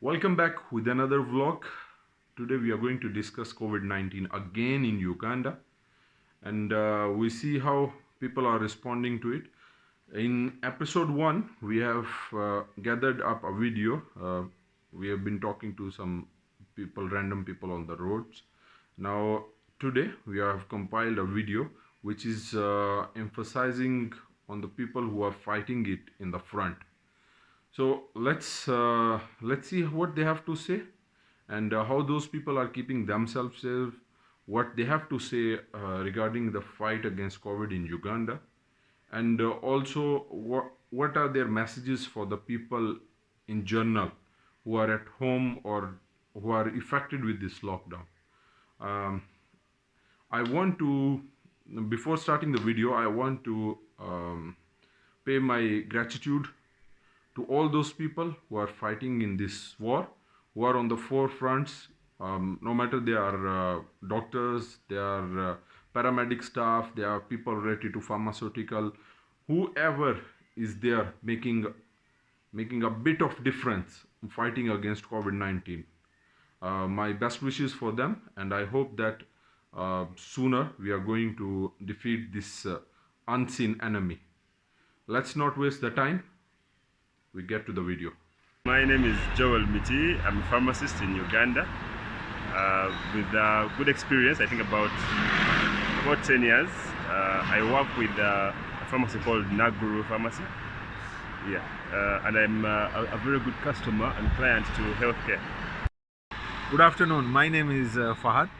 Welcome back with another vlog. Today we are going to discuss COVID-19 again in Uganda, and we see how people are responding to it. In episode 1 we have gathered up a video. We have been talking to some people, random people on the roads. Now today we have compiled a video which is emphasizing on the people who are fighting it in the front. So let's see what they have to say, and how those people are keeping themselves safe, what they have to say regarding the fight against COVID in Uganda, and also what are their messages for the people in general who are at home or who are affected with this lockdown. I want to, before starting the video, I want to pay my gratitude to all those people who are fighting in this war, who are on the forefronts, no matter they are doctors, they are paramedic staff, they are people related to pharmaceutical, whoever is there making a bit of difference in fighting against COVID-19. My best wishes for them, and I hope that sooner we are going to defeat this unseen enemy. Let's not waste the time. We get to the video. My name is Joel Miti. I'm a pharmacist in Uganda with good experience. I think about 10 years. I work with a pharmacy called Naguru Pharmacy. And I'm a very good customer and client to healthcare. Good afternoon. My name is Fahad,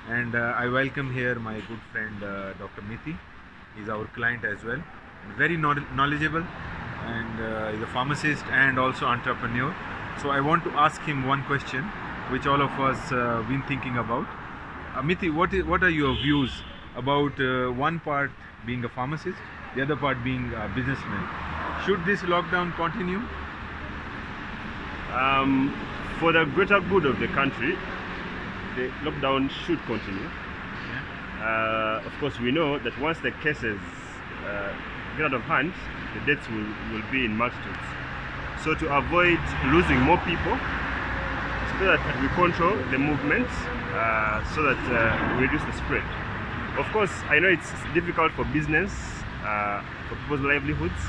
and I welcome here my good friend Dr. Miti. He's our client as well. Very knowledgeable, and he's a pharmacist and also entrepreneur. So I want to ask him one question which all of us been thinking about. Miti, what are your views about one part being a pharmacist, the other part being a businessman? Should this lockdown continue? For the greater good of the country, the lockdown should continue. Of course, we know that once the cases get out of hand, the deaths will be in multitudes. So to avoid losing more people, it's better that we control the movement so that we reduce the spread. Of course, I know it's difficult for business, for people's livelihoods,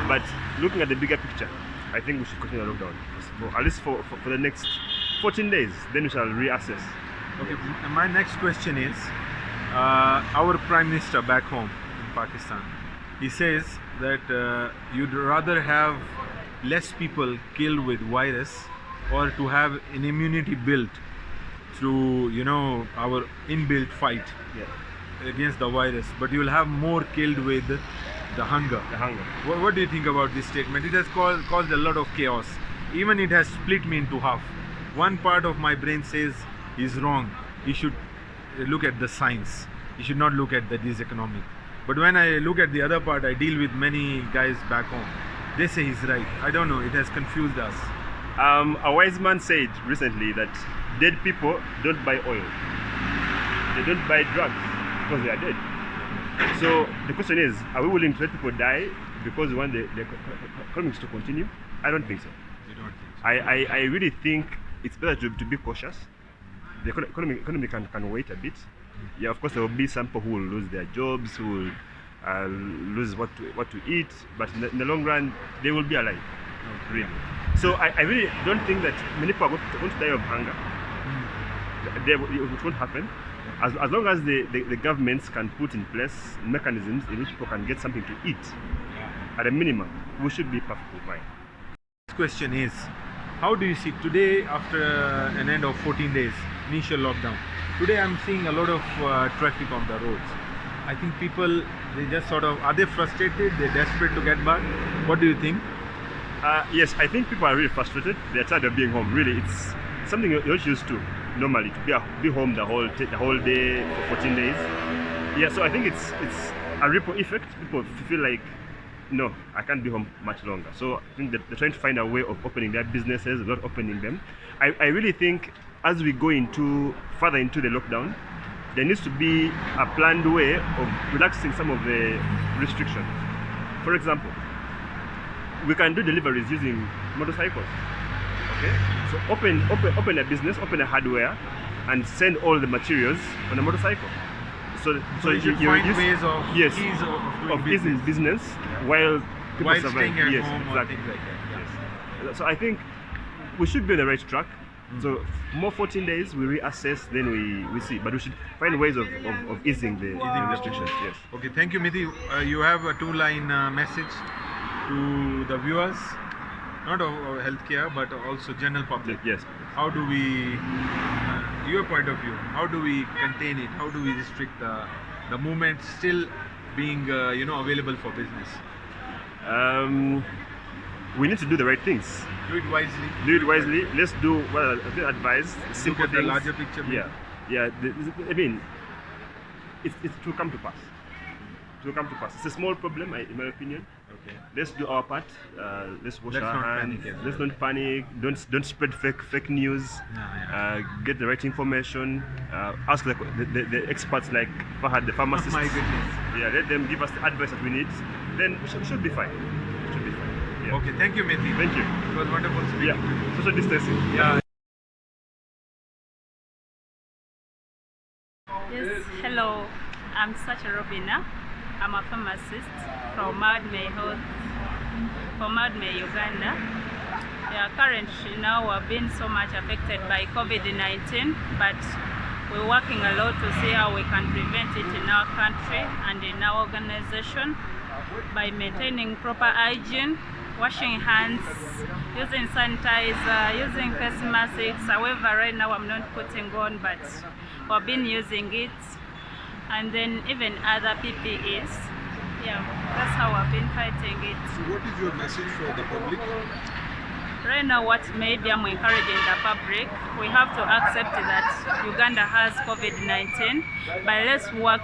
but looking at the bigger picture, I think we should continue the lockdown, at least for the next 14 days, then we shall reassess. Okay, my next question is, our Prime Minister back home in Pakistan, he says that you'd rather have less people killed with virus or to have an immunity built through, our inbuilt fight against the virus, but you will have more killed with the hunger. What do you think about this statement? It has caused a lot of chaos. Even it has split me into half. One part of my brain says he's wrong. He should look at the science. He should not look at the diseconomic. But when I look at the other part, I deal with many guys back home. They say he's right. I don't know. It has confused us. A wise man said recently that dead people don't buy oil. They don't buy drugs because they are dead. So the question is, are we willing to let people die because we want the economics to continue? I don't think so. You don't think so? I really think it's better to be cautious. The economy can wait a bit. Yeah, of course there will be some people who will lose their jobs, who will lose what to eat, but in the long run they will be alive. Really. So I really don't think that many people are going to die of hunger. It won't happen. As long as the governments can put in place mechanisms in which people can get something to eat, at a minimum, we should be perfectly fine. Next question is, how do you see today after an end of 14 days, initial lockdown? Today I'm seeing a lot of traffic on the roads. I think people, they just are they frustrated? They're desperate to get back? What do you think? Yes, I think people are really frustrated. They're tired of being home. Really, it's something you're not used to normally, to be home the whole day for 14 days. Yeah, so I think it's a ripple effect. People feel like, no, I can't be home much longer. So I think that they're trying to find a way of opening their businesses, not opening them. I really think as we go further into the lockdown, there needs to be a planned way of relaxing some of the restrictions. For example, we can do deliveries using motorcycles. Okay? So open a business, open a hardware, and send all the materials on a motorcycle. So you should find ways of yes, ease of doing easing business while people while survive. staying at Yes, home exactly. or things like that. Yeah. Yes. So I think we should be on the right track. So more 14 days, we reassess, then we see. But we should find ways of easing the restrictions. Yes. Okay, thank you, Mithi. You have a two-line message to the viewers, not of healthcare, but also general public. Yes. How do we, your point of view, how do we contain it? How do we restrict the movement still being, available for business? We need to do the right things. Do it wisely. Do it wisely. Let's do what I advise. Simple Look at the things. larger picture. maybe. Yeah. I mean, it will come to pass. It will come to pass. It's a small problem, in my opinion. Okay. Let's do our part. Let's wash Let's our not hands. panic, yes. Let's not panic. Don't spread fake news. Yeah. Get the right information. Ask the experts like Fahad, the Oh pharmacist. my goodness. Yeah, let them give us the advice that we need. Then we should be fine. We should be fine. Yeah. Okay, thank you, Mithi. Thank you. It was wonderful speaking to you. Yeah. Social distancing. Yeah. Yes, hello. I'm Sacha Robina. I'm a pharmacist from Madme Uganda. Yeah, currently now we're being so much affected by COVID-19, but we're working a lot to see how we can prevent it in our country and in our organization by maintaining proper hygiene, washing hands, using sanitizer, using face masks. However, right now I'm not putting on, but we've been using it, and then even other PPEs. Yeah, that's how I've been fighting it. So what is your message for the public? Right now, what maybe I'm encouraging the public, we have to accept that Uganda has COVID-19, but let's work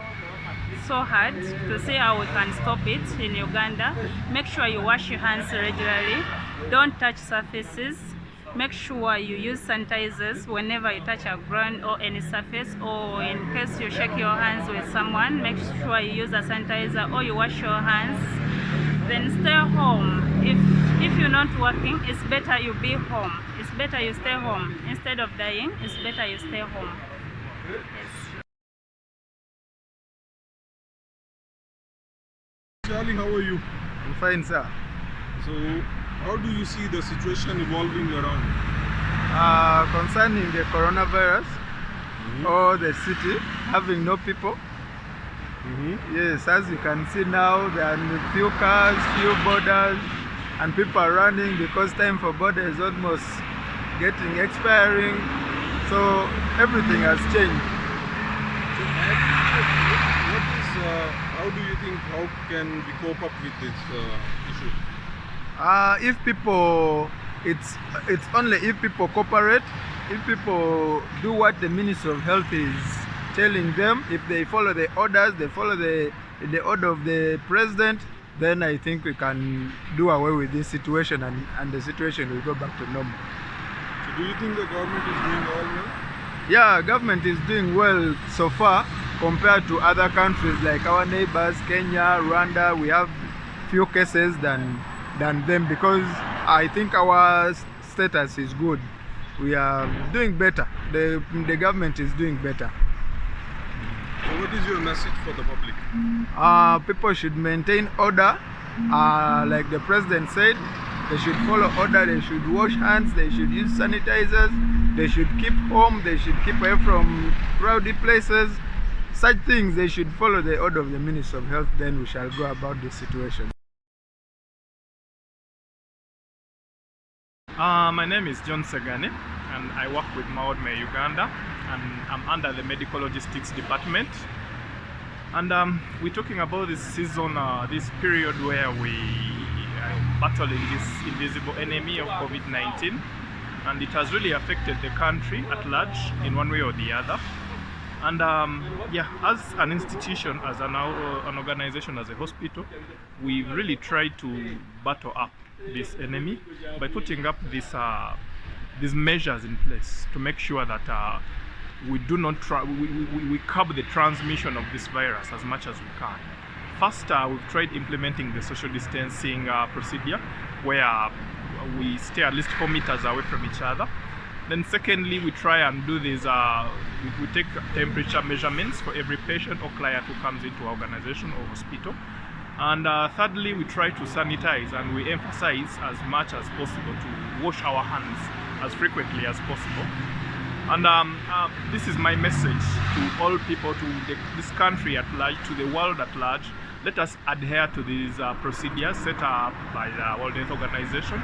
so hard to see how we can stop it in Uganda. Make sure you wash your hands regularly, don't touch surfaces, make sure you use sanitizers whenever you touch a ground or any surface, or in case you shake your hands with someone, make sure you use a sanitizer or you wash your hands. Then stay home. If you're not working, it's better you be home. It's better you stay home. Instead of dying, it's better you stay home. Charlie, how are you? I'm fine, sir. So how do you see the situation evolving around? Concerning the coronavirus or the city having no people, yes, as you can see now, there are few cars, few borders, and people are running because time for border is almost getting expiring, so everything has changed. So how do you think, how can we cope up with this issue? If people, it's only if people cooperate, if people do what the Minister of Health is telling them, if they follow the orders, they follow the order of the President, then I think we can do away with this situation, and the situation will go back to normal. So do you think the government is doing all well? Yeah, government is doing well so far compared to other countries like our neighbors, Kenya, Rwanda. We have few cases than them, because I think our status is good. We are doing better. The government is doing better. So what is your message for the public? People should maintain order, like the President said. They should follow order, they should wash hands, they should use sanitizers, they should keep home, they should keep away from crowded places. Such things, they should follow the order of the Minister of Health, then we shall go about this situation. My name is John Segane, and I work with Maodme Uganda, and I'm under the Medical Logistics Department. And we're talking about this season, this period where we are battling this invisible enemy of COVID-19, and it has really affected the country at large in one way or the other. And yeah, as an institution, as an organization, as a hospital, we really tried to battle up this enemy by putting up these measures in place to make sure that we do not we curb the transmission of this virus as much as we can. First, we've tried implementing the social distancing procedure, where we stay at least 4 meters away from each other. Then secondly, we try and do this, we take temperature measurements for every patient or client who comes into our organization or hospital. And thirdly, we try to sanitize, and we emphasize as much as possible to wash our hands as frequently as possible. And this is my message to all people, to this country at large, to the world at large. Let us adhere to these procedures set up by the World Health Organization.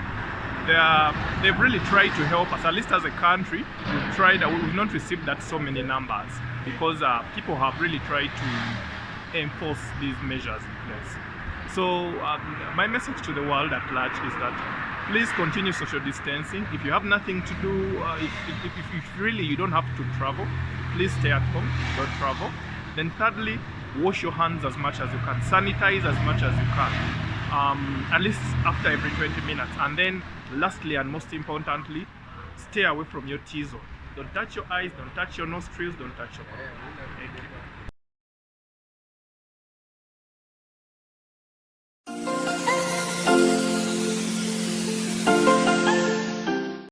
They've really tried to help us, at least as a country. We've not received that so many numbers because people have really tried to enforce these measures in place. So my message to the world at large is that please continue social distancing. If you have nothing to do, if really you don't have to travel, please stay at home, don't travel. Then thirdly, wash your hands as much as you can, sanitize as much as you can, at least after every 20 minutes. And then lastly and most importantly, stay away from your T-zone. Don't touch your eyes, don't touch your nostrils, don't touch your mouth. Thank you.